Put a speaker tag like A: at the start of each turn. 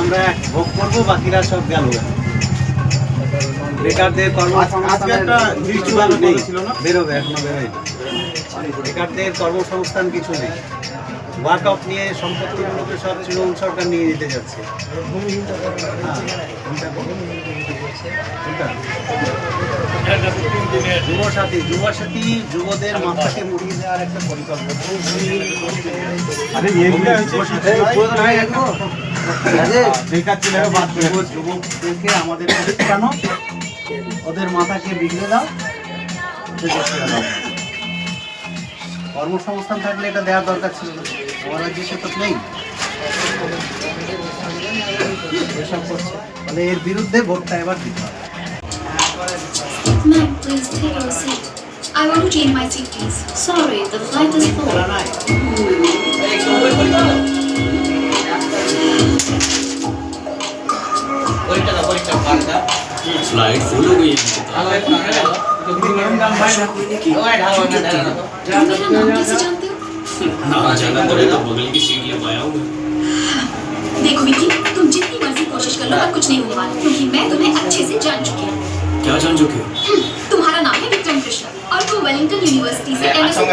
A: আমরা ভোগ করবো, বাকিরা সব গেল। বেকারদের কর্মসংস্থান ছিল না, বেরোবে, এখনো বেরোয়। বেকারদের কর্মসংস্থান কিছু নেই। ওয়ার্ক অফ নিয়ে সম্পত্তিগুলোকে সব তৃণমূল সরকার নিয়ে নিতে যাচ্ছে। যুবসাথী যুবদের মাথাকে মুড়িয়ে দেওয়ার একটা পরিকল্পনা। যুবকদেরকে আমাদের কেন ওদের মাথাকে বিগড়ে দাও, কর্মসংস্থান থাকলে এটা দেওয়ার দরকার ছিল না। আমার রাজ্যে সে তো নেই, এসব করছে। মানে এর বিরুদ্ধে ভোটটা এবার দিতে হবে।
B: Ma'am, please take your seat. I want to change my seat, please. Sorry, the flight is full.
C: Flight full हो गई है।
B: मेरा नाम कैसे जानते हो?
C: ना जाना पड़े तो बगल की सीट ले पाया हूँ।
B: देखो विक्की, तुम जितनी मर्जी कोशिश कर लो पर कुछ नहीं होने वाला, क्योंकि मैं तुम्हें अच्छे से जान चुकी हूँ।
C: क्या जान चुके हो?
B: तुम्हारा नाम है विक्रम कृष्ण और तुम वेलिंगटन यूनिवर्सिटी से एमएससी